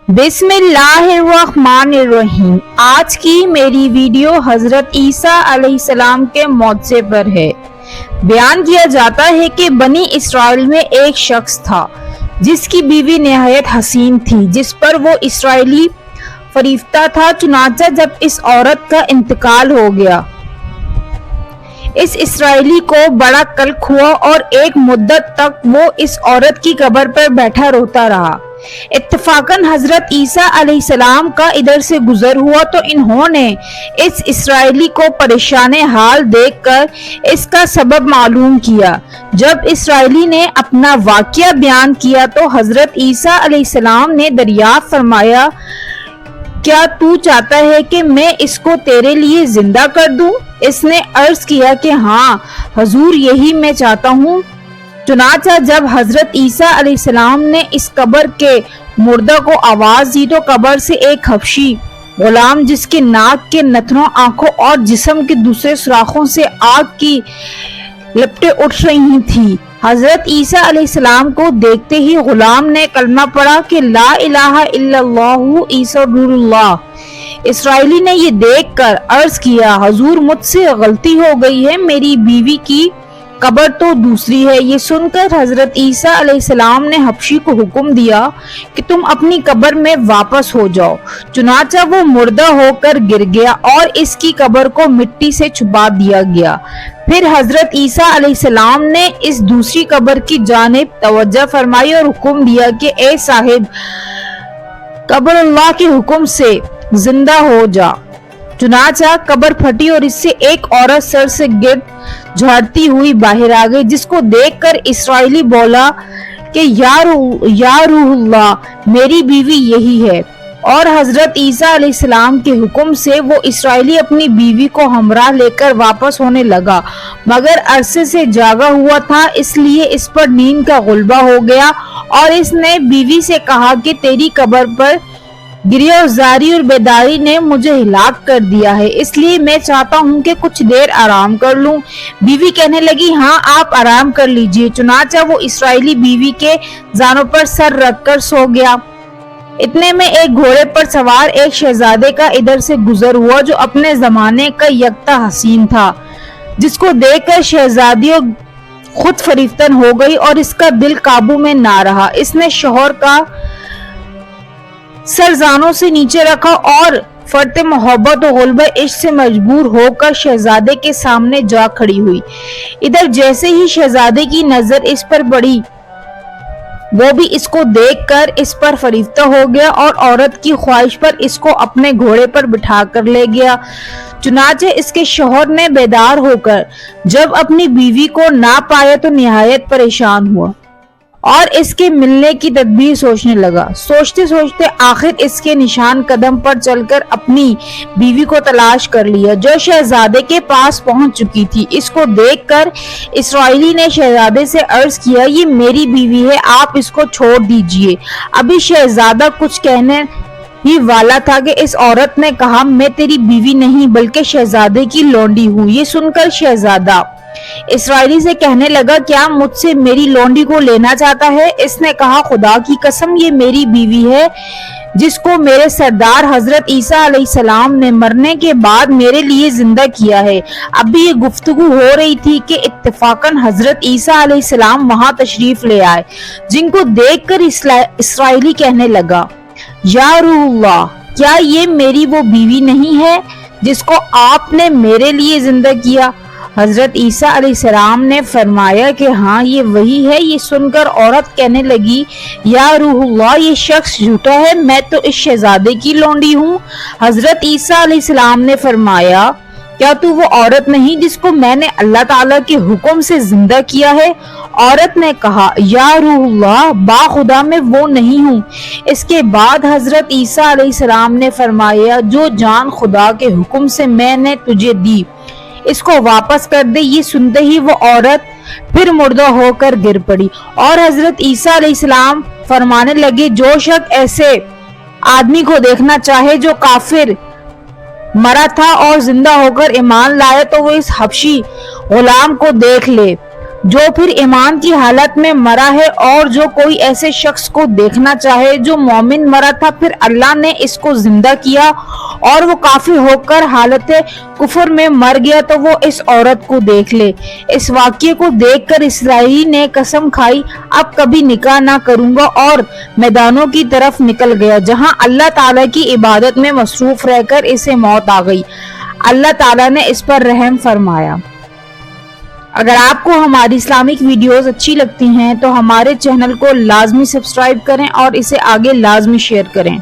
बिस्मिल्लाहिर्रहमानिर्रहीम। आज की मेरी वीडियो हजरत ईसा अलैहिस्सलाम के मौजज़े पर है। बयान किया जाता है कि बनी इसराइल में एक शख्स था जिसकी बीवी निहायत हसीन थी, जिस पर वो इसराइली फरिश्ता था। चुनांचे जब इस औरत का इंतकाल हो गया, इस इसराइली को बड़ा कल्क हुआ और एक मुद्दत तक वो इस औरत की कब्र पर बैठा रोता रहा। इत्तफाकन हजरत ईसा अलैहिस्सलाम का इधर से गुजर हुआ तो इन्होंने इस इसराइली को परेशान हाल देखकर इसका सबब मालूम किया। जब इसराइली ने अपना वाक़या बयान किया तो हजरत ईसा अलैहिस्सलाम ने दरियाफ्त फरमाया, क्या तू चाहता है कि मैं इसको तेरे लिए जिंदा कर दूं? इसने अर्ज किया कि हाँ हजूर, यही मैं चाहता हूँ। चुनांचे जब हजरत ईसा अलैहिस्सलाम ने इस कब्र के मुर्दा को आवाज दी तो कब्र से एक हबशी गुलाम, जिसके नाक के नथनों, आंखों और जिस्म के दूसरे सुराखों से आग की लपटें उठ रही थी, हजरत ईसा अलैहिस्सलाम को देखते ही गुलाम ने कलमा पढ़ा कि ला इलाहा इल्लल्लाहु ईसा रसूलुल्लाह। इसराइली ने ये देखकर अर्ज किया, हजूर मुझसे गलती हो गई है, मेरी बीवी की कब्र तो दूसरी है। ये सुनकर हजरत ईसा अलैहिस्सलाम ने हबशी को हुक्म दिया कि तुम अपनी कब्र में वापस हो जाओ। चुनांचे वो मुर्दा होकर गिर गया और इसकी कब्र को मिट्टी से छुपा दिया गया। फिर हजरत ईसा अलैहिस्सलाम ने इस दूसरी कब्र की जानिब तवज्जो फरमाई और हुक्म दिया कि ए साहिब कब्र, अल्लाह के हुक्म से जिंदा हो जा। चुनांचे कब्र फटी और इससे एक औरत सर से गिर झड़ती हुई बाहर आ गई, जिसको देखकर इसराइली बोला कि या रूहुल्लाह, मेरी बीवी यही है। और हजरत ईसा अलैहिस्सलाम के हुक्म से वो इसराइली अपनी बीवी को हमराह लेकर वापस होने लगा, मगर अरसे से जागा हुआ था, इसलिए इस पर नींद का गुलबा हो गया और इसने बीवी से कहा कि तेरी कब्र पर गिरफ्तारी और बेदारी ने मुझे हिलाक कर दिया है, इसलिए मैं चाहता हूँ कि कुछ देर आराम कर लूं। बीवी कहने लगी, हाँ आप आराम कर लीजिए। चुनांचे वो इसराइली बीवी के जानों पर सर रखकर सो गया। इतने में एक घोड़े पर सवार एक शहजादे का इधर से गुजर हुआ जो अपने जमाने का यकता हसीन था, जिसको देखकर शहजादी खुद फरीफ्तन हो गई और इसका दिल काबू में ना रहा। इसने शौहर का सरजानों से नीचे रखा और फरते मोहब्बत और गुलबे इश्क से मजबूर होकर शहजादे के सामने जा खड़ी हुई। इधर जैसे ही शहजादे की नजर इस पर पड़ी, वो भी इसको देखकर इस पर फरिश्ता हो गया और औरत की ख्वाहिश पर इसको अपने घोड़े पर बिठा कर ले गया। चुनांचे इसके शौहर ने बेदार होकर जब अपनी बीवी को ना पाया तो निहायत परेशान हुआ और इसके मिलने की तदबीर सोचने लगा। सोचते सोचते आखिर इसके निशान कदम पर चलकर अपनी बीवी को तलाश कर लिया, जो शहजादे के पास पहुंच चुकी थी। इसको देखकर इसराइली ने शहजादे से अर्ज किया, ये मेरी बीवी है, आप इसको छोड़ दीजिए। अभी शहजादा कुछ कहने ही वाला था कि इस औरत ने कहा, मैं तेरी बीवी नहीं बल्कि शहजादे की लौंडी हूँ। ये सुनकर शहजादा इसराइली से कहने लगा, क्या मुझसे मेरी लौंडी को लेना चाहता है? इसने कहा, खुदा की कसम, ये मेरी बीवी है जिसको मेरे सरदार हजरत ईसा अलैहिस्सलाम ने मरने के बाद मेरे लिए जिंदा किया है। अभी ये गुफ्तगू हो रही थी कि इत्तफाकन हजरत ईसा अलैहिस्सलाम वहां तशरीफ ले आए, जिनको देखकर इसराइली कहने लगा, या रूहुल्लाह, क्या ये मेरी वो बीवी नहीं है जिसको आपने मेरे लिए जिंदा किया? हजरत ईसा अलैहिस्सलाम ने फरमाया कि हाँ ये वही है। ये सुनकर औरत कहने लगी, या रूहुल्लाह, ये शख्स झूठा है, मैं तो इस शहजादे की लौंडी हूँ। हजरत ईसा अलैहिस्सलाम ने फरमाया, क्या तू वो औरत नहीं जिसको मैंने अल्लाह ताला के हुक्म से जिंदा किया है? औरत ने कहा, या रूहुल्लाह, बाखुदा मैं वो नहीं हूँ। इसके बाद हजरत ईसा अलैहिस्सलाम ने फरमाया, जो जान खुदा के हुक्म से मैंने तुझे दी इसको वापस कर दे। ये सुनते ही वो औरत फिर मुर्दा होकर गिर पड़ी और हजरत ईसा अलैहिस्सलाम फरमाने लगे, जो शख्स ऐसे आदमी को देखना चाहे जो काफिर मरा था और जिंदा होकर ईमान लाया, तो वो इस हबशी गुलाम को देख ले। जो फिर ईमान की हालत में मरा है, और जो कोई ऐसे शख्स को देखना चाहे जो मोमिन मरा था, फिर अल्लाह ने इसको जिंदा किया और वो काफी होकर हालत कुफर में मर गया, तो वो इस औरत को देख ले। इस वाक्य को देखकर इसराइली ने कसम खाई, अब कभी निकाह ना करूंगा, और मैदानों की तरफ निकल गया जहां अल्लाह ताला की इबादत में मसरूफ रहकर इसे मौत आ गई। अल्लाह ताला ने इस पर रहम फरमाया। अगर आपको हमारी इस्लामिक वीडियोस अच्छी लगती हैं तो हमारे चैनल को लाजमी सब्सक्राइब करें और इसे आगे लाजमी शेयर करें।